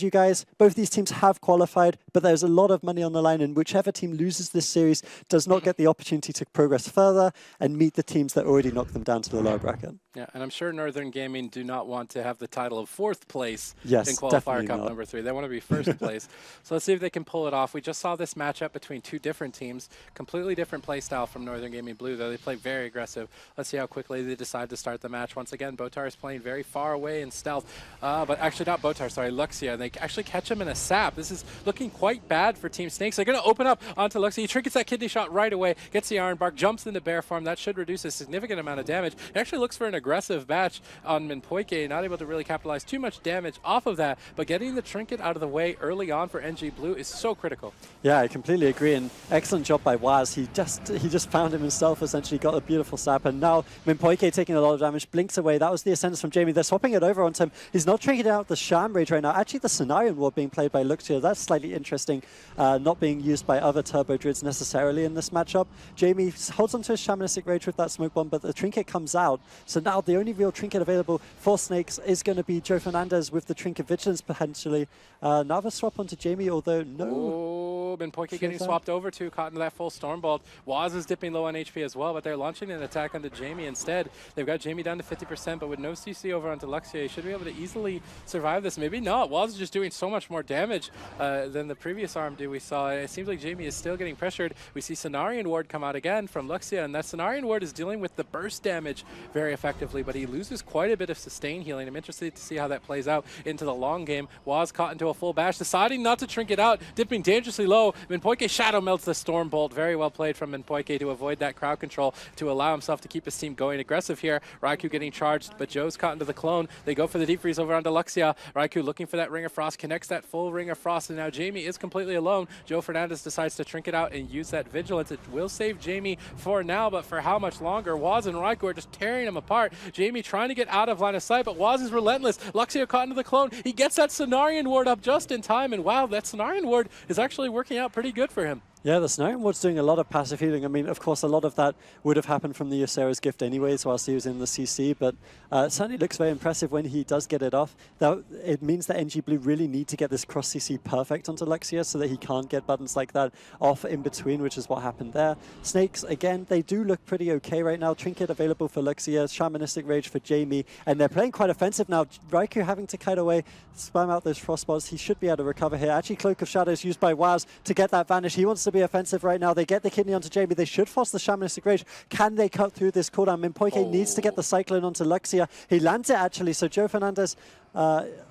you guys, both these teams have qualified, but there's a lot of money on the line, and whichever team loses this series does not get the opportunity to progress further and meet the teams that already knocked them down to the lower bracket. Yeah, and I'm sure Northern Gaming do not want to have the title of 4th place in Yes, Qualifier definitely Cup not. number 3. They want to be 1st place. So let's see if they can pull it off. We just saw this matchup between two different teams, completely different play style from Northern Gaming Blue, though they play very aggressive. Let's see how quickly they decide to start the match. Once again, Botar is playing very far away in stealth, but actually not Botar, sorry, Luxia. They actually catch him in a sap. This is looking quite bad for Team Snakes. They're going to open up onto Luxia. He trinkets that kidney shot right away, gets the Iron Bark, jumps into bear form. That should reduce a significant amount of damage. He actually looks for an aggressive batch on Minpoike, not able to really capitalize too much damage off of that, but getting the trinket out of the way early on for NG Blue is so critical. Yeah, I completely agree, and excellent job by Waz. He just found him himself, essentially, got a beautiful sap, and now Minpoike taking a lot of damage, blinks away. That was the Ascendance from Jamie. They're swapping it over onto him. He's not trinketing out the Sham Rage right now. Actually, the Cenarion Ward being played by Luxia, that's slightly interesting, not being used by other Turbo Druids necessarily in this matchup. Jamie holds onto his Shamanistic Rage with that Smoke Bomb, but the trinket comes out, so now the only real trinket available for Snakes is going to be Joe Fernandez with the Trinket Vigilance potentially. Now the swap onto Jamie, although no. Oh, Minpoike getting swapped over to, caught into that full Stormbolt. Waz is dipping low on HP as well, but they're launching an attack onto Jamie instead. They've got Jamie down to 50%, but with no CC over onto Luxia, he should be able to easily survive this. Maybe not. Waz is just doing so much more damage than the previous Armdu we saw. It seems like Jamie is still getting pressured. We see Cenarion Ward come out again from Luxia, and that Cenarion Ward is dealing with the burst damage very effectively, but he loses quite a bit of sustain healing. I'm interested to see how that plays out into the long game. Waz caught into a full bash, deciding not to trinket out, dipping dangerously low. Minpoike shadow melts the Storm Bolt. Very well played from Minpoike to avoid that crowd control, to allow himself to keep his team going aggressive here. Raikou getting charged, but Joe's caught into the clone. They go for the deep freeze over onto Luxia. Raikou looking for that Ring of Frost, connects that full Ring of Frost, and now Jamie is completely alone. Joe Fernandez decides to trinket out and use that Vigilance. It will save Jamie for now, but for how much longer? Waz and Raikou are just tearing him apart. Jamie trying to get out of line of sight, but Waz is relentless. Luxia caught into the clone. He gets that Cenarion Ward up just in time, and wow, that Cenarion Ward is actually working out pretty good for him. Yeah, the Cenarion Ward's doing a lot of passive healing. I mean, of course, a lot of that would have happened from the Ysera's gift anyways whilst he was in the CC, but it certainly looks very impressive when he does get it off. It means that NG Blue really need to get this cross CC perfect onto Luxia so that he can't get buttons like that off in between, which is what happened there. Snakes, again, they do look pretty okay right now. Trinket available for Luxia, Shamanistic Rage for Jamie, and they're playing quite offensive now. Raikou having to kite away, spam out those Frostbots. He should be able to recover here. Actually, Cloak of Shadows used by Waz to get that Vanish. He wants to be offensive right now. They get the kidney onto Jamie. They should force the Shamanistic Rage. Can they cut through this cooldown? Minpoike needs to get the Cyclone onto Luxia. He lands it actually, so Joe Fernandez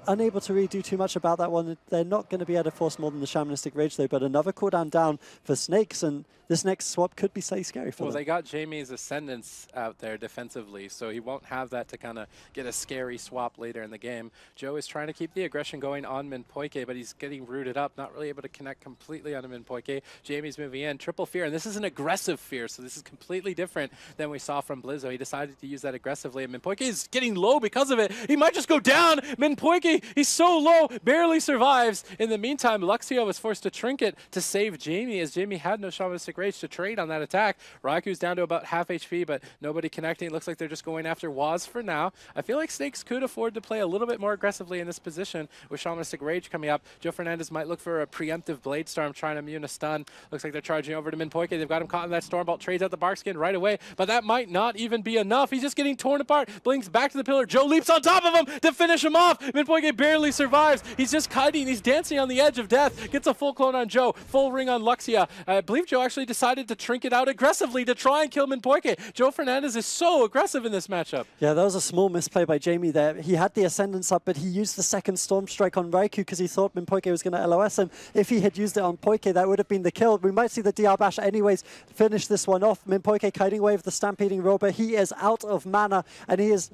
unable to really do too much about that one. They're not going to be able to force more than the Shamanistic Rage though, but another cooldown down for Snakes, and this next swap could be slightly scary for them. Well, they got Jamie's Ascendance out there defensively, so he won't have that to kind of get a scary swap later in the game. Joe is trying to keep the aggression going on Minpoike, but he's getting rooted up, not really able to connect completely onto Minpoike. Jamie's moving in, triple fear, and this is an aggressive fear, so this is completely different than we saw from Blizzo. He decided to use that aggressively, and Minpoike is getting low because of it. He might just go down. Minpoike, he's so low, barely survives. In the meantime, Luxia was forced to trinket to save Jamie, as Jamie had no Shamanistic Rage to trade on that attack. Raikou's down to about half HP, but nobody connecting. It looks like they're just going after Waz for now. I feel like Snakes could afford to play a little bit more aggressively in this position with Shamanistic Rage coming up. Joe Fernandez might look for a preemptive Blade Storm, trying to immune a stun. Looks like they're charging over to Minpoike. They've got him caught in that Stormbolt, trades out the Barkskin right away, but that might not even be enough. He's just getting torn apart. Blinks back to the pillar. Joe leaps on top of him to finish him off. Minpoike barely survives. He's just kiting. He's dancing on the edge of death. Gets a full clone on Joe. Full ring on Luxia. I believe Joe actually decided to trinket out aggressively to try and kill Minpoike. Joe Fernandez is so aggressive in this matchup. Yeah, that was a small misplay by Jamie there. He had the Ascendance up, but he used the second Storm Strike on Raikou because he thought Minpoike was going to LOS him. If he had used it on Poike, that would have been the kill. We might see the DR Bash anyways finish this one off. Minpoike kiting away with the Stampeding Roar, but he is out of mana, and he is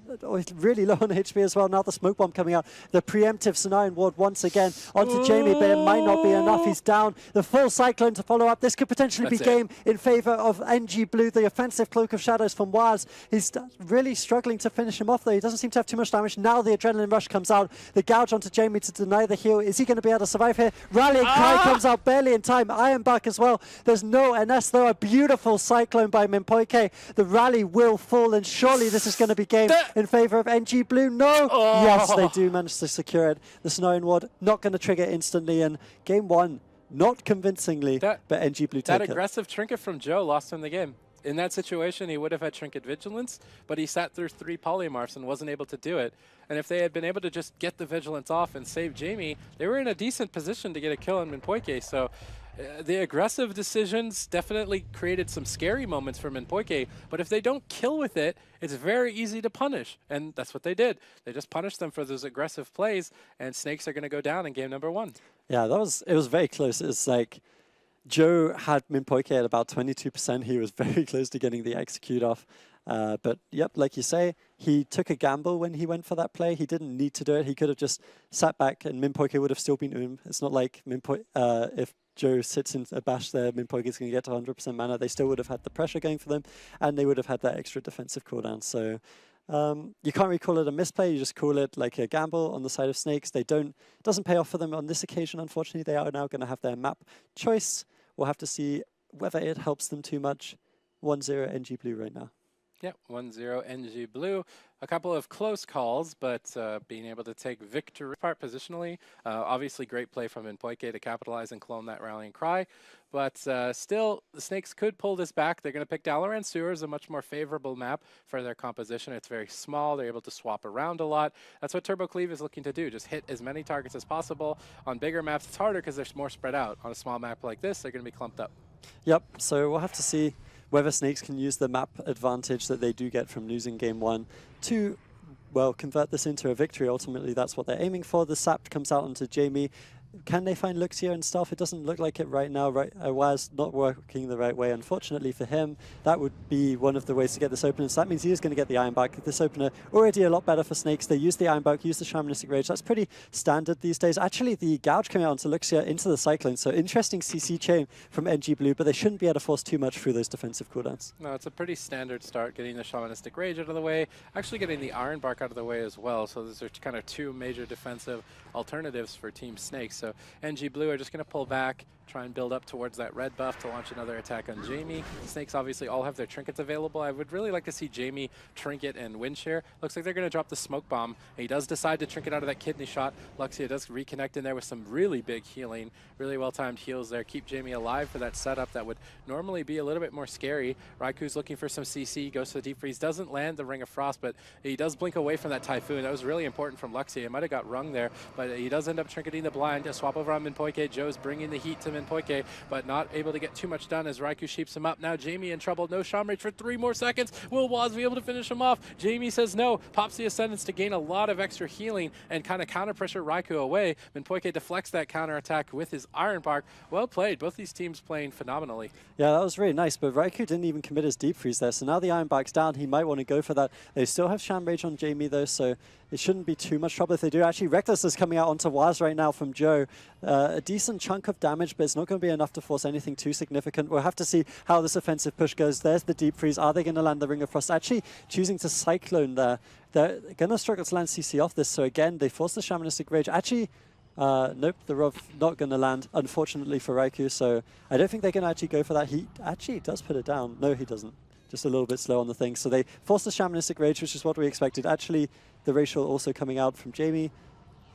really low on HP as well. Now the Smoke Bomb coming out. The preemptive Cenarion Ward once again onto Jamie, but it might not be enough. He's down. The full Cyclone to follow up. This could potentially be game in favor of NG Blue. The offensive Cloak of Shadows from Waz. He's really struggling to finish him off though. He doesn't seem to have too much damage. Now the Adrenaline Rush comes out. The gouge onto Jamie to deny the heal. Is he going to be able to survive here? Rallying Cry comes out barely in time. Iron Bark as well. There's no NS though. A beautiful Cyclone by Minpoike. The rally will fall, and surely this is going to be game in favor of NG Blue. No? Yes, they they do manage to secure it. The Snowing Ward not going to trigger instantly, and game one, not convincingly, but NG Blue take that it. aggressive trinket from Joe lost him the game. In that situation, he would have had Trinket Vigilance, but he sat through 3 polymorphs and wasn't able to do it. And if they had been able to just get the Vigilance off and save Jamie, they were in a decent position to get a kill on Minpoike. So the aggressive decisions definitely created some scary moments for Minpoike, but if they don't kill with it, it's very easy to punish. And that's what they did. They just punished them for those aggressive plays, and Snakes are going to go down in game number 1. Yeah, it was very close. It's like Joe had Minpoike at about 22%. He was very close to getting the execute off. But yep, like you say, he took a gamble when he went for that play. He didn't need to do it. He could have just sat back and Minpoike would have still been It's not like if Joe sits in a bash there, Minpoike is going to get to 100% mana. They still would have had the pressure going for them, and they would have had that extra defensive cooldown. So you can't really call it a misplay. You just call it like a gamble on the side of Snakes. It doesn't pay off for them on this occasion, unfortunately. They are now going to have their map choice. We'll have to see whether it helps them too much. 1-0 NG Blue right now. Yeah, 1-0 NG Blue. A couple of close calls, but being able to take victory part positionally. Obviously, great play from Minpoike to capitalize and clone that rallying cry. But still, the Snakes could pull this back. They're going to pick Dalaran Sewers, a much more favorable map for their composition. It's very small. They're able to swap around a lot. That's what Turbo Cleave is looking to do, just hit as many targets as possible. On bigger maps, it's harder because they're more spread out. On a small map like this, they're going to be clumped up. Yep, so we'll have to see whether Snakes can use the map advantage that they do get from losing game 1 to, well, convert this into a victory. Ultimately, that's what they're aiming for. The sap comes out onto Jamie. Can they find Luxia and stuff? It doesn't look like it right now. Waz not working the right way. Unfortunately for him, that would be one of the ways to get this opener. So that means he is going to get the Iron Bark. This opener already a lot better for Snakes. They use the Iron Bark, use the Shamanistic Rage. That's pretty standard these days. Actually, the Gouge coming out onto Luxia into the Cyclone. So interesting CC chain from NG Blue, but they shouldn't be able to force too much through those defensive cooldowns. No, it's a pretty standard start, getting the Shamanistic Rage out of the way, actually getting the Iron Bark out of the way as well. So those are kind of 2 major defensive alternatives for Team Snakes. So NG Blue are just going to pull back, try and build up towards that red buff to launch another attack on Jamie. Snakes obviously all have their trinkets available. I would really like to see Jamie trinket and Windshare. Looks like they're going to drop the smoke bomb. He does decide to trinket out of that kidney shot. Luxia does reconnect in there with some really big healing, really well-timed heals there. Keep Jamie alive for that setup that would normally be a little bit more scary. Raiku's looking for some CC, goes to the Deep Freeze, doesn't land the Ring of Frost, but he does blink away from that Typhoon. That was really important from Luxia. It might have got rung there, but he does end up trinketing the blind. A swap over on Minpoike. Joe's bringing the heat to Minpoike, but not able to get too much done as Raikou sheeps him up. Now Jamie in trouble. No Shaman Rage for 3 more seconds. Will Waz be able to finish him off? Jamie says no. Pops the Ascendance to gain a lot of extra healing and kind of counter pressure Raikou away. Minpoike deflects that counter attack with his Iron Bark. Well played. Both these teams playing phenomenally. Yeah, that was really nice, but Raikou didn't even commit his Deep Freeze there, so now the Iron Bark's down. He might want to go for that. They still have Sham Rage on Jamie though, so it shouldn't be too much trouble if they do. Actually, Reckless is coming out onto Waz right now from Joe. A decent chunk of damage, but it's not going to be enough to force anything too significant. We'll have to see how this offensive push goes. There's the Deep Freeze. Are they going to land the Ring of Frost? Actually, choosing to Cyclone there. They're going to struggle to land CC off this, so again, they force the Shamanistic Rage. Actually, nope, the Rov not going to land, unfortunately for Raikou, so I don't think they're going to actually go for that. He actually does put it down. No, he doesn't. Just a little bit slow on the thing. So they force the Shamanistic Rage, which is what we expected. Actually, the racial also coming out from Jamie.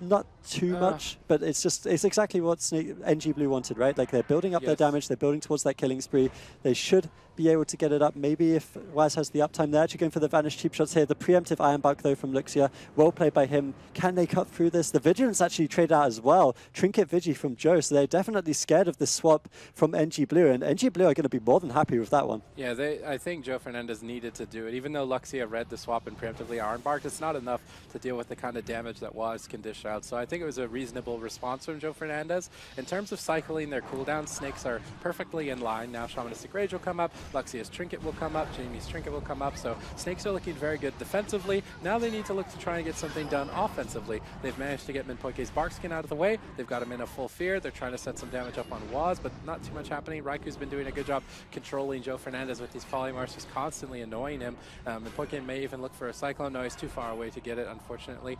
Not too much, but it's exactly what NG Blue wanted, right? Like they're building up their damage, they're building towards that killing spree. They should be able to get it up. Maybe if Waz has the uptime, they're actually going for the Vanish cheap shots here. The preemptive Iron Bark though from Luxia, well played by him. Can they cut through this? The Vigilance actually trade out as well. Trinket Vigi from Joe, so they're definitely scared of this swap from NG Blue, and NG Blue are going to be more than happy with that one. Yeah, I think Joe Fernandez needed to do it. Even though Luxia read the swap and preemptively Iron Barked, it's not enough to deal with the kind of damage that Waz can dish out. So I think it was a reasonable response from Joe Fernandez. In terms of cycling their cooldowns, Snakes are perfectly in line. Now Shamanistic Rage will come up, Luxia's Trinket will come up, Jamie's Trinket will come up, so Snakes are looking very good defensively. Now they need to look to try and get something done offensively. They've managed to get Minpoike's Bark Skin out of the way. They've got him in a full fear. They're trying to set some damage up on Waz, but not too much happening. Raiku's been doing a good job controlling Joe Fernandez with these polymorphs, just constantly annoying him. Minpoike may even look for a Cyclone. No, he's too far away to get it, unfortunately.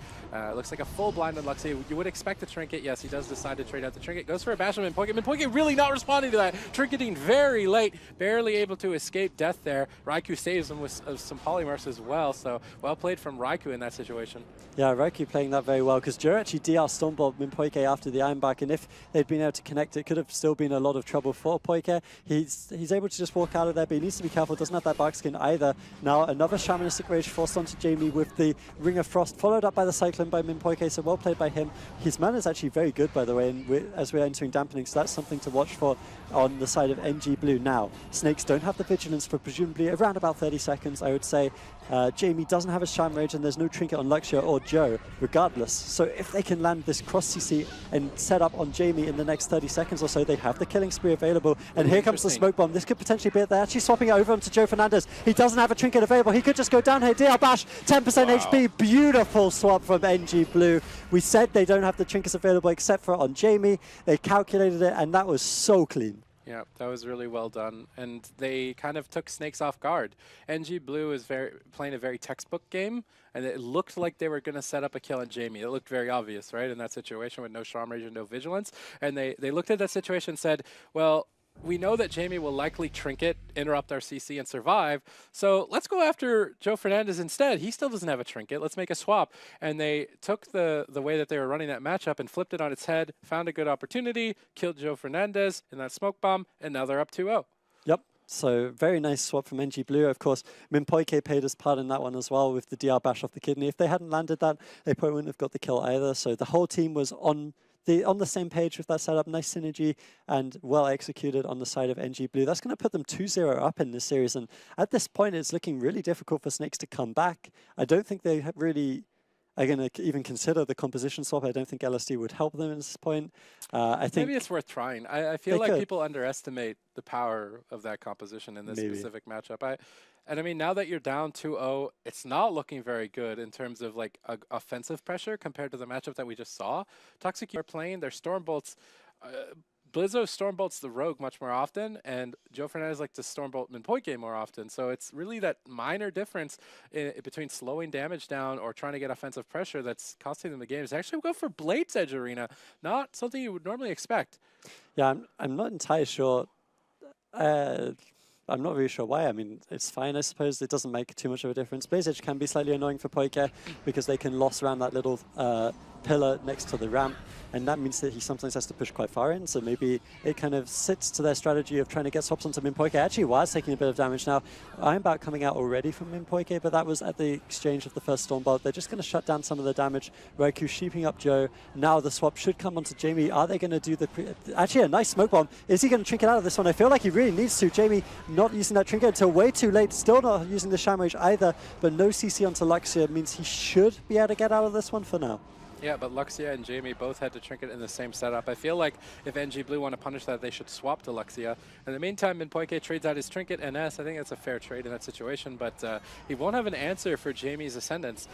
Looks like a full blind into Luxia. You would expect the trinket. Yes, he does decide to trade out the trinket. Goes for a bash on Minpoike. Minpoike really not responding to that. Trinketing very late. Barely able to escape death there. Raikou saves him with some polymorphs as well. So well played from Raikou in that situation. Yeah, Raikou playing that very well because Joe actually DR Stormbolt Minpoike after the Ironbark, and if they'd been able to connect, it could have still been a lot of trouble for Poike. He's able to just walk out of there, but he needs to be careful. Doesn't have that bark skin either. Now another Shamanistic Rage forced onto Jamie with the Ring of Frost, followed up by the Cyclone by Minpoike, so well played by him. His mana is actually very good, by the way, and as we're entering Dampening, so that's something to watch for on the side of NG Blue. Now, Snakes don't have the Vigilance for presumably around about 30 seconds, I would say. Jamie doesn't have a Sham Rage, and there's no Trinket on Luxia or Joe, regardless. So if they can land this cross CC and set up on Jamie in the next 30 seconds or so, they have the killing spree available. And here comes the Smoke Bomb. This could potentially be it. They're actually swapping it over onto Joe Fernandez. He doesn't have a Trinket available. He could just go down here. DR Bash, 10% HP. Beautiful swap from NG Blue. We said they don't have the Trinkets available except for on Jamie. They calculated it, and that was so clean. Yeah, that was really well done, and they kind of took Snakes off guard. NG Blue is playing a very textbook game, and it looked like they were going to set up a kill on Jamie. It looked very obvious, right, in that situation with no Shram Rage and no Vigilance. And they looked at that situation and said, well, we know that Jamie will likely Trinket, interrupt our CC, and survive. So let's go after Joe Fernandez instead. He still doesn't have a Trinket. Let's make a swap. And they took the way that they were running that matchup and flipped it on its head, found a good opportunity, killed Joe Fernandez in that smoke bomb, and now they're up 2-0. Yep. So very nice swap from NG Blue. Of course, Minpoike paid his part in that one as well with the DR Bash off the kidney. If they hadn't landed that, they probably wouldn't have got the kill either. So the whole team was on the same page with that setup. Nice synergy and well executed on the side of NG Blue. That's going to put them 2-0 up in this series. And at this point, it's looking really difficult for Snakes to come back. I don't think they really are going to even consider the composition swap. I don't think LSD would help them at this point. I think maybe it's worth trying. I feel like people underestimate the power of that composition in this specific matchup. And I mean, now that you're down 2-0, it's not looking very good in terms of like offensive pressure compared to the matchup that we just saw. Toxic are playing their Stormbolts. Blizzo Stormbolts the Rogue much more often, and Joe Fernandez like to Stormbolt Minpoike more often. So it's really that minor difference between slowing damage down or trying to get offensive pressure that's costing them the game. Is actually go for Blade's Edge Arena, not something you would normally expect. Yeah, I'm not entirely sure. I'm not really sure why. I mean, it's fine, I suppose. It doesn't make too much of a difference. Blaze Edge can be slightly annoying for Poike because they can loss around that little pillar next to the ramp, and that means that he sometimes has to push quite far in, so maybe it kind of sits to their strategy of trying to get swaps onto Minpoike. Actually was taking a bit of damage now. Ironbark coming out already from Minpoike, but that was at the exchange of the first Stormbolt. They're just going to shut down some of the damage. Raikou sheeping up Joe. Now the swap should come onto Jamie. Are they going to do the... Actually, a nice smoke bomb. Is he going to trinket out of this one? I feel like he really needs to. Jamie not using that trinket until way too late. Still not using the Shamrage either, but no CC onto Luxia means he should be able to get out of this one for now. Yeah, but Luxia and Jamie both had to Trinket in the same setup. I feel like if NG Blue want to punish that, they should swap to Luxia. In the meantime, Minpoike trades out his Trinket NS. I think that's a fair trade in that situation, but he won't have an answer for Jamie's Ascendance.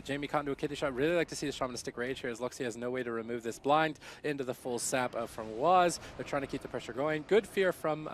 Jamie caught into a kidney shot. Really like to see the Shamanistic Rage here as Luxia has no way to remove this blind into the full sap from Waz. They're trying to keep the pressure going. Good fear from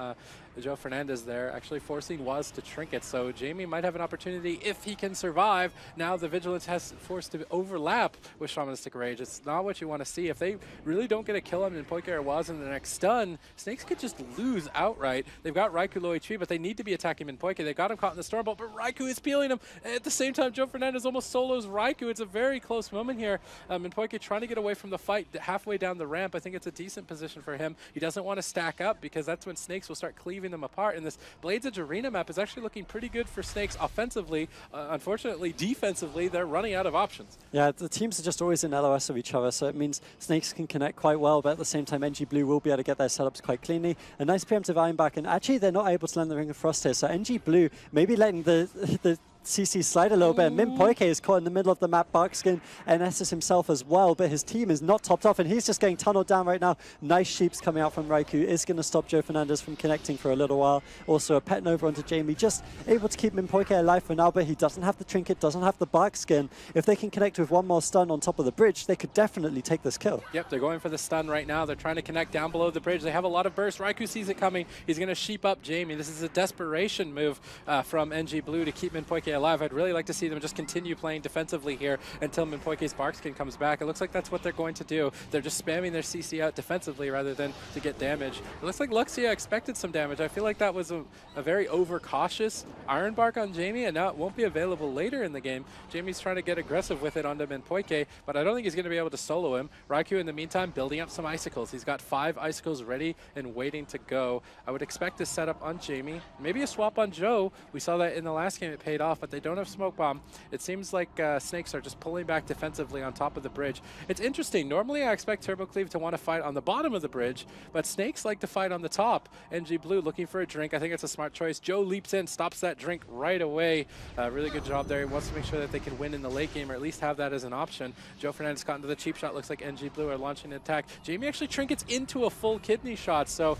Joe Fernandez there, actually forcing Waz to Trinket. So Jamie might have an opportunity if he can survive. Now the Vigilance has forced to overlap with Shamanistic Rage. It's not what you want to see. If they really don't get a kill on Minpoike or Waz in the next stun, Snakes could just lose outright. They've got Raikou low HP, but they need to be attacking Minpoike. They got him caught in the Stormbolt, but Raikou is peeling him. At the same time, Joe Fernandez almost solos Raikou. It's a very close moment here. Minpoike trying to get away from the fight halfway down the ramp. I think it's a decent position for him. He doesn't want to stack up because that's when Snakes will start cleaving them apart. And this Blades Edge Arena map is actually looking pretty good for Snakes offensively. Unfortunately, defensively, they're running out of options. Yeah, the teams are just always in LOS of each other, so it means Snakes can connect quite well, but at the same time, NG Blue will be able to get their setups quite cleanly. A nice preemptive Ironbark, and actually they're not able to land the Ring of Frost here, so NG Blue maybe letting the CC slide a little bit. Minpoike is caught in the middle of the map. Barkskin NS is himself as well, but his team is not topped off, and he's just getting tunneled down right now. Nice sheeps coming out from Raikou is going to stop Joe Fernandez from connecting for a little while. Also a pet nova onto Jamie, just able to keep Minpoike alive for now, but he doesn't have the trinket, doesn't have the Barkskin. If they can connect with one more stun on top of the bridge, they could definitely take this kill. Yep, they're going for the stun right now. They're trying to connect down below the bridge. They have a lot of burst. Raikou sees it coming. He's going to sheep up Jamie. This is a desperation move from NG Blue to keep Minpoike Minpoike alive. I'd really like to see them just continue playing defensively here until Minpoike's Barkskin comes back. It looks like that's what they're going to do. They're just spamming their CC out defensively rather than to get damage. It looks like Luxia expected some damage. I feel like that was a very overcautious Iron Bark on Jamie, and now it won't be available later in the game. Jamie's trying to get aggressive with it onto Minpoike, but I don't think he's going to be able to solo him. Raikou, in the meantime, building up some icicles. He's got 5 icicles ready and waiting to go. I would expect this setup on Jamie. Maybe a swap on Joe. We saw that in the last game. It paid off, but they don't have Smoke Bomb. It seems like Snakes are just pulling back defensively on top of the bridge. It's interesting. Normally, I expect Turbo Cleave to want to fight on the bottom of the bridge, but Snakes like to fight on the top. NG Blue looking for a drink. I think it's a smart choice. Joe leaps in, stops that drink right away. Really good job there. He wants to make sure that they can win in the late game, or at least have that as an option. Joe Fernandez got into the cheap shot. Looks like NG Blue are launching an attack. Jamie actually trinkets into a full kidney shot, so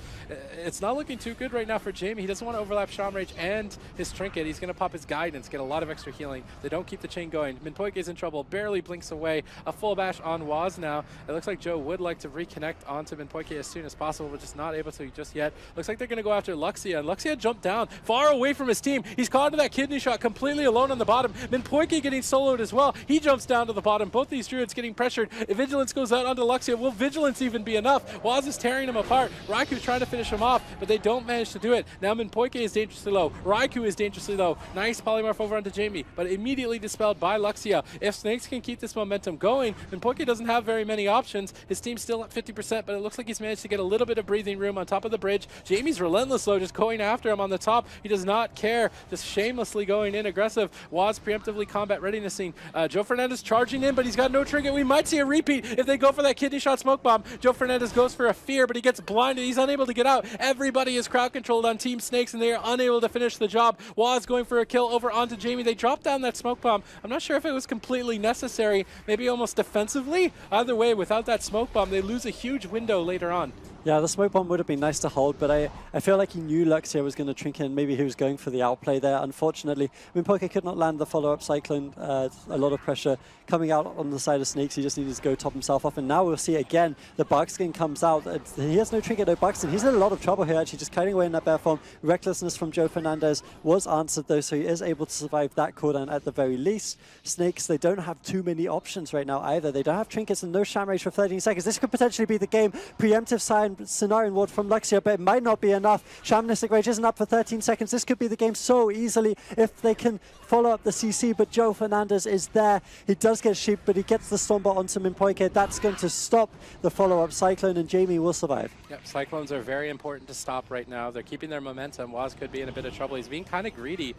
it's not looking too good right now for Jamie. He doesn't want to overlap Shaman Rage and his trinket. He's going to pop his guidance, get a lot of extra healing. They don't keep the chain going. Minpoike is in trouble, barely blinks away. A full bash on Waz now. It looks like Joe would like to reconnect onto Minpoike as soon as possible, but just not able to just yet. Looks like they're going to go after Luxia, and Luxia jumped down far away from his team. He's caught into that kidney shot completely alone on the bottom. Minpoike getting soloed as well. He jumps down to the bottom. Both these druids getting pressured. If Vigilance goes out onto Luxia, will Vigilance even be enough? Waz is tearing him apart. Raikou trying to finish him off, but they don't manage to do it. Now Minpoike is dangerously low. Raikou is dangerously low. Nice polymorph over onto Jamie, but immediately dispelled by Luxia. If Snakes can keep this momentum going, Minpoike doesn't have very many options. His team's still at 50%, but it looks like he's managed to get a little bit of breathing room on top of the bridge. Jamie's relentless though, just going after him on the top. He does not care, just shamelessly going in aggressive. Waz preemptively combat readinessing. Joe Fernandez charging in, but he's got no trinket. We might see a repeat if they go for that kidney shot smoke bomb. Joe Fernandez goes for a fear, but he gets blinded. He's unable to get out. Everybody is crowd controlled on Team Snakes, and they are unable to finish the job. Waz going for a kill over onto Jamie. They drop down that smoke bomb. I'm not sure if it was completely necessary, maybe almost defensively. Either way, without that smoke bomb, they lose a huge window later on. Yeah, the smoke bomb would have been nice to hold, but I feel like he knew Luxia was going to trinket, and maybe he was going for the outplay there. Unfortunately, Minpoike could not land the follow-up Cyclone. A lot of pressure coming out on the side of Snakes. He just needed to go top himself off, and now we'll see again the Barkskin comes out. He has no trinket, no Barkskin. He's in a lot of trouble here, actually, just kiting away in that bear form. Recklessness from Joe Fernandez was answered, though, so he is able to survive that cooldown at the very least. Snakes, they don't have too many options right now either. They don't have trinkets and no Shaman Rage for 13 seconds. This could potentially be the game. Preemptive Scenario Ward from Luxia, but it might not be enough. Shamanistic Rage isn't up for 13 seconds. This could be the game so easily if they can follow up the CC, but Joe Fernandez is there. He does get sheep, but he gets the Stormbot onto Minpoike. That's going to stop the follow-up Cyclone, and Jamie will survive. Yep, Cyclones are very important to stop right now. They're keeping their momentum. Waz could be in a bit of trouble. He's being kind of greedy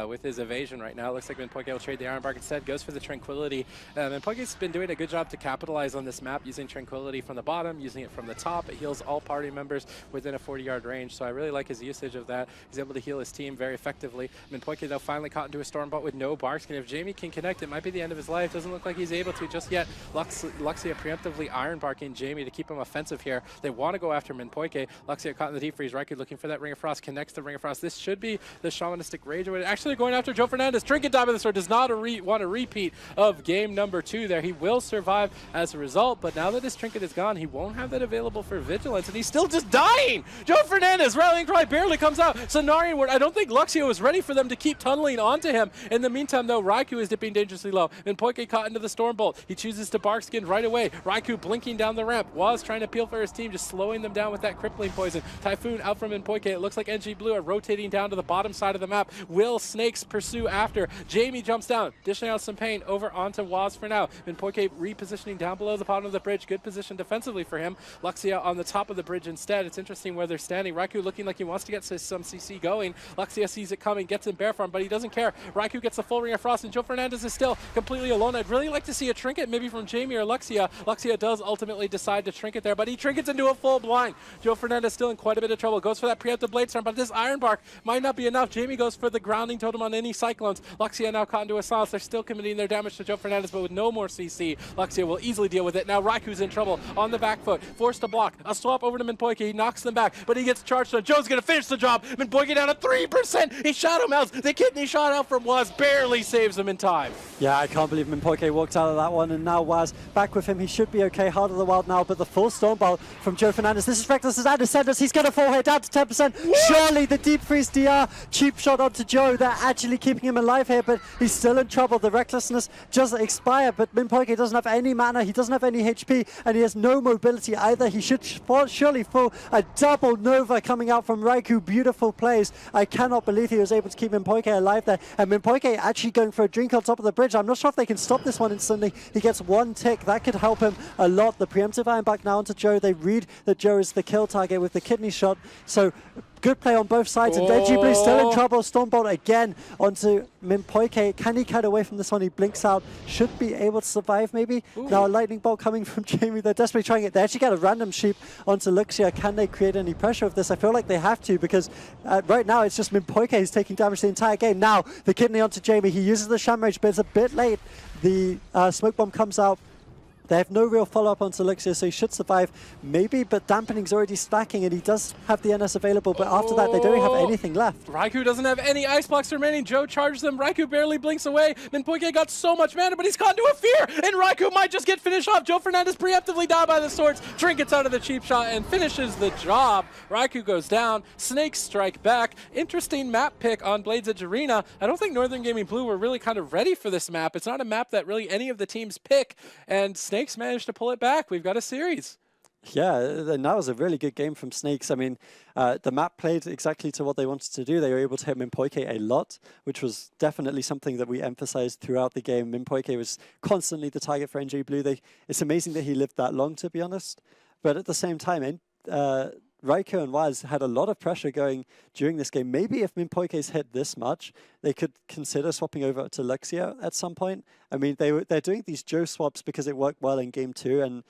with his evasion right now. It looks like Minpoike will trade the Iron Bark instead, goes for the Tranquility. Minpoike's been doing a good job to capitalize on this map, using Tranquility from the bottom, using it from the top. It heals all party members within a 40-yard range, so I really like his usage of that. He's able to heal his team very effectively. Minpoike, though, finally caught into a Stormbot with no Barkskin. If Jamie can connect, it might be the end of his life. Doesn't look like he's able to just yet. Luxia preemptively Iron Barking Jamie to keep him offensive here. They want to go after Minpoike. Luxia caught in the deep freeze. Raikou looking for that Ring of Frost, connects the Ring of Frost. This should be the Shamanistic Rage. Actually going after Joe Fernandez. Trinket Dive of the Sword does not want a repeat of game number 2 there. He will survive as a result, but now that his Trinket is gone, he won't have that available for Vigilance, and he's still just dying! Joe Fernandez, rallying cry barely comes out. Cenarian Ward, I don't think Luxia was ready for them to keep tunneling onto him. In the meantime, though, Raikou is dipping dangerously low. Minpoike caught into the Stormbolt. He chooses to Barkskin right away. Raikou blinking down the ramp. Waz trying to peel for his team, just slowing them down with that crippling poison. Typhoon out from Minpoike. It looks like NG Blue are rotating down to the bottom side of the map. Will Snakes pursue after? Jamie jumps down, dishing out some pain over onto Waz for now. Minpoike repositioning down below the bottom of the bridge. Good position defensively for him. Luxia on the top of the bridge instead. It's interesting where they're standing. Raikou looking like he wants to get some CC going. Luxia sees it coming, gets in bear farm, but he doesn't care. Raikou gets the full Ring of Frost, and Joe Fernandez is still completely alone. I'd really like to see a trinket maybe from Jamie or Luxia. Luxia does ultimately decide to trinket there, but he trinkets into a full blind. Joe Fernandez still in quite a bit of trouble. Goes for that preemptive Blade Storm, but this Iron Bark might not be enough. Jamie goes for the grounding totem on any Cyclones. Luxia now caught into a silence. They're still committing their damage to Joe Fernandez, but with no more CC, Luxia will easily deal with it. Now Raiku's in trouble on the back foot, forced to block. A swap over to Minpoike. He knocks them back, but he gets charged on. Joe's going to finish the job. Minpoike down to 3%. He shadow melts. The kidney shot out from Waz barely saves him in time. Yeah, I can't believe Minpoike walked out of that one, and now Waz back with him. He should be okay. Heart of the Wild now, but the full Stormbolt from Joe Fernandez. This is Reckless's and Descendants. He's going to fall here down to 10%. Surely the deep freeze DR. Cheap shot onto Joe. They're actually keeping him alive here, but he's still in trouble. The Recklessness just expired, but Minpoike doesn't have any mana. He doesn't have any HP, and he has no mobility either. He should surely fall. A double Nova coming out from Raikou. Beautiful plays. I cannot believe he was able to keep Minpoike alive there. And Minpoike actually going for a drink on top of the bridge. I'm not sure if they can stop this one instantly. He gets one tick. That could help him a lot. The preemptive iron back now onto Joe. They read that Joe is the kill target with the kidney shot. So good play on both sides, and Veggie Blue still in trouble. Stormbolt again onto Minpoike. Can he cut away from this one? He blinks out. Should be able to survive, maybe. Ooh. Now a lightning bolt coming from Jamie. They're desperately trying it. They actually get a random sheep onto Luxia. Can they create any pressure with this? I feel like they have to, because right now it's just Minpoike who's taking damage the entire game. Now the kidney onto Jamie. He uses the Shamrage, but it's a bit late. The smoke bomb comes out. They have no real follow-up onto Luxia, so he should survive, maybe, but Dampening's already stacking, and he does have the NS available, but after that, they don't have anything left. Raikou doesn't have any ice blocks remaining. Joe charges them. Raikou barely blinks away. Minpoike got so much mana, but he's caught into a fear, and Raikou might just get finished off. Joe Fernandez preemptively died by the swords, trinkets out of the cheap shot, and finishes the job. Raikou goes down. Snakes strike back. Interesting map pick on Blades Edge Arena. I don't think Northern Gaming Blue were really kind of ready for this map. It's not a map that really any of the teams pick, and Snakes managed to pull it back. We've got a series. Yeah, and that was a really good game from Snakes. I mean, the map played exactly to what they wanted to do. They were able to hit Minpoike a lot, which was definitely something that we emphasized throughout the game. Minpoike was constantly the target for NJ Blue. It's amazing that he lived that long, to be honest. But at the same time, Raikou and Waz had a lot of pressure going during this game. Maybe if Minpoike's hit this much, they could consider swapping over to Luxia at some point. I mean, they're doing these Joe swaps because it worked well in game 2, and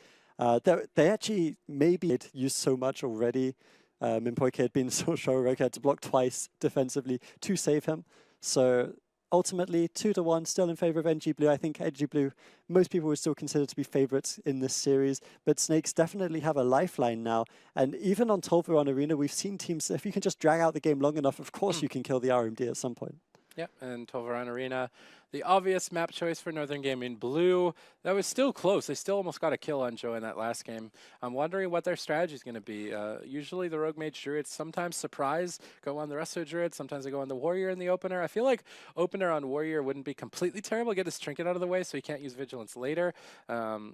they actually maybe had used so much already. Minpoike had been so sure. Raikou had to block twice defensively to save him. So ultimately, 2-1, still in favor of NG Blue. I think NG Blue, most people would still consider to be favorites in this series, but Snakes definitely have a lifeline now. And even on Tolvaron Arena, we've seen teams, if you can just drag out the game long enough, of course you can kill the RMD at some point. Yep, and Tolvaron Arena, the obvious map choice for Northern Gaming Blue. That was still close. They still almost got a kill on Joe in that last game. I'm wondering what their strategy is going to be. Usually the Rogue Mage Druids sometimes surprise, go on the rest of the Druids. Sometimes they go on the Warrior in the opener. I feel like opener on Warrior wouldn't be completely terrible. Get his trinket out of the way so he can't use Vigilance later.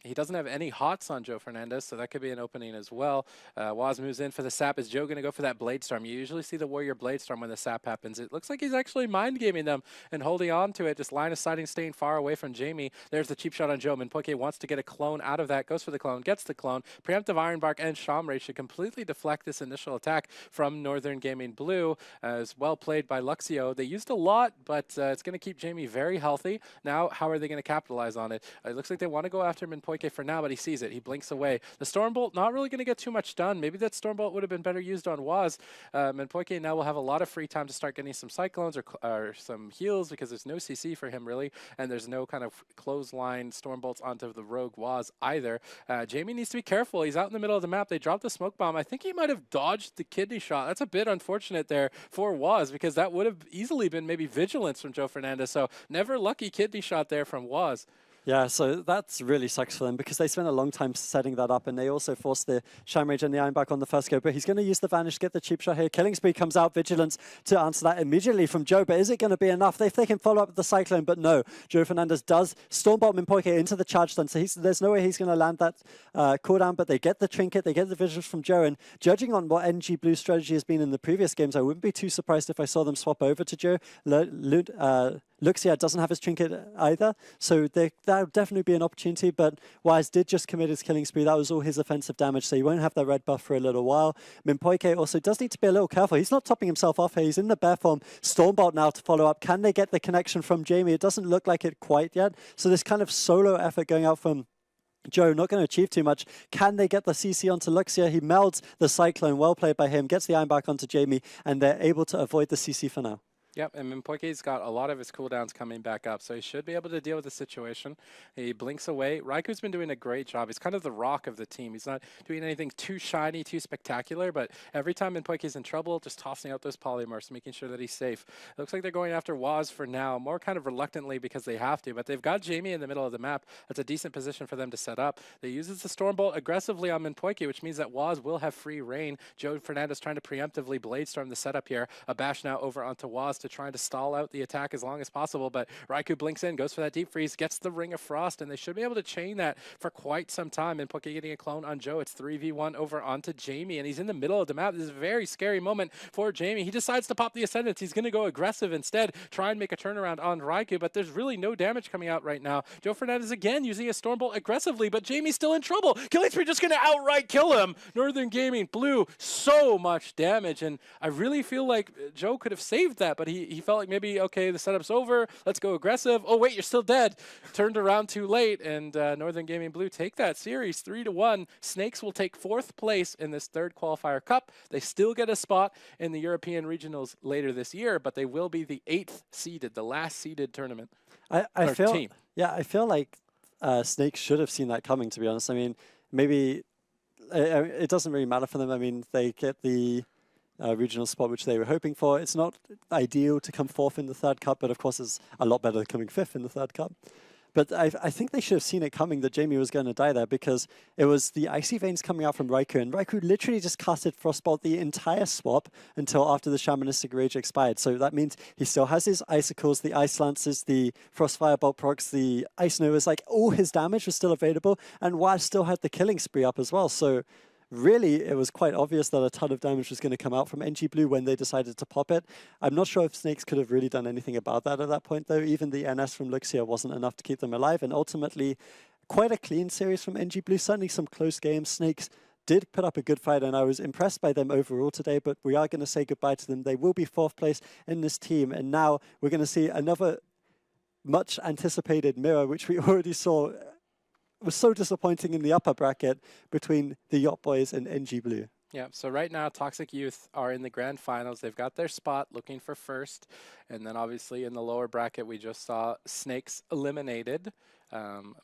He doesn't have any hots on Joe Fernandez, so that could be an opening as well. Waz moves in for the sap. Is Joe going to go for that Blade Storm? You usually see the Warrior Blade Storm when the sap happens. It looks like he's actually mind gaming them and holding on to it, just line of sighting, staying far away from Jamie. There's the cheap shot on Joe. Minpoike wants to get a clone out of that, goes for the clone, gets the clone. Preemptive Ironbark and Shamray should completely deflect this initial attack from Northern Gaming Blue. As well played by Luxio. They used a lot, but it's going to keep Jamie very healthy. Now, how are they going to capitalize on it? It looks like they want to go after Minpoike for now, but he sees it. He blinks away. The Stormbolt not really going to get too much done. Maybe that Stormbolt would have been better used on Waz. Minpoike now will have a lot of free time to start getting some Cyclones or some heals, because there's no CC for him really, and there's no kind of clothesline Stormbolts onto the Rogue Waz either. Jamie needs to be careful. He's out in the middle of the map. They dropped the smoke bomb. I think he might have dodged the kidney shot. That's a bit unfortunate there for Waz, because that would have easily been maybe Vigilance from Joe Fernandez. So never lucky kidney shot there from Waz. Yeah, so that's really sucks for them, because they spent a long time setting that up, and they also forced the Shamrage and the Ironbark on the first go. But he's going to use the Vanish, get the cheap shot here. Killing Spree comes out, Vigilance to answer that immediately from Joe. But is it going to be enough? If they can follow up with the Cyclone, but no. Joe Fernandez does Stormbolt Minpoike into the charge stun, so there's no way he's going to land that cooldown, but they get the trinket, they get the Vigilance from Joe. And judging on what NG Blue strategy has been in the previous games, I wouldn't be too surprised if I saw them swap over to Joe. Luxia doesn't have his trinket either, so that would definitely be an opportunity, but Waz did just commit his killing spree. That was all his offensive damage, so he won't have that red buff for a little while. Minpoike also does need to be a little careful. He's not topping himself off here. He's in the bear form. Stormbolt now to follow up. Can they get the connection from Jamie? It doesn't look like it quite yet, so this kind of solo effort going out from Joe, not going to achieve too much. Can they get the CC onto Luxia? He melds the Cyclone. Well played by him. Gets the Ironbark onto Jamie, and they're able to avoid the CC for now. Yep, and Mpoike's got a lot of his cooldowns coming back up, so he should be able to deal with the situation. He blinks away. Raiku's been doing a great job. He's kind of the rock of the team. He's not doing anything too shiny, too spectacular, but every time Mpoike's in trouble, just tossing out those polymorphs, making sure that he's safe. It looks like they're going after Waz for now, more kind of reluctantly because they have to, but they've got Jamie in the middle of the map. That's a decent position for them to set up. They uses the Stormbolt aggressively on Mpoike, which means that Waz will have free reign. Joe Fernandez trying to preemptively Bladestorm the setup here. A bash now over onto Waz to try to stall out the attack as long as possible, but Raikou blinks in, goes for that deep freeze, gets the Ring of Frost, and they should be able to chain that for quite some time. And Poke getting a clone on Joe. It's 3v1 over onto Jamie, and he's in the middle of the map. This is a very scary moment for Jamie. He decides to pop the Ascendance. He's going to go aggressive instead, try and make a turnaround on Raikou, but there's really no damage coming out right now. Joe Fernandez again using a Stormbolt aggressively, but Jamie's still in trouble. Killing Spree just going to outright kill him. Northern Gaming, blue, so much damage, and I really feel like Joe could have saved that, but he felt like maybe, okay, the setup's over, let's go aggressive. Oh wait, you're still dead. Turned around too late, and Northern Gaming Blue take that series 3-1. Snakes will take 4th place in this 3rd qualifier cup. They still get a spot in the European regionals later this year, but they will be the 8th seeded, the last seeded tournament. I feel team. Yeah, I feel like Snakes should have seen that coming, to be honest. I mean, maybe it doesn't really matter for them. I mean, they get the regional spot which they were hoping for. It's not ideal to come 4th in the 3rd cup, but of course it's a lot better than coming 5th in the 3rd cup. But I think they should have seen it coming that Jamie was going to die there, because it was the Icy Veins coming out from Raikou, and Raikou literally just casted Frostbolt the entire swap until after the Shamanistic Rage expired. So that means he still has his Icicles, the Ice Lances, the Frost Firebolt procs, the Ice Novas, like all his damage was still available, and Waz still had the Killing Spree up as well. So really, it was quite obvious that a ton of damage was going to come out from NG Blue when they decided to pop it. I'm not sure if Snakes could have really done anything about that at that point, though. Even the NS from Luxia wasn't enough to keep them alive, and ultimately, quite a clean series from NG Blue. Certainly some close games. Snakes did put up a good fight, and I was impressed by them overall today, but we are going to say goodbye to them. They will be 4th place in this team, and now we're going to see another much anticipated mirror, which we already saw was so disappointing in the upper bracket between the Yacht Boys and NG Blue. Yeah, so right now, Toxic Youth are in the grand finals. They've got their spot looking for 1st. And then obviously in the lower bracket, we just saw Snakes eliminated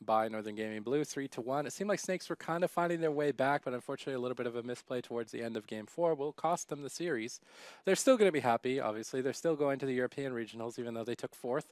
by Northern Gaming Blue, 3-1. It seemed like Snakes were kind of finding their way back, but unfortunately a little bit of a misplay towards the end of Game 4 will cost them the series. They're still going to be happy, obviously. They're still going to the European regionals, even though they took 4th.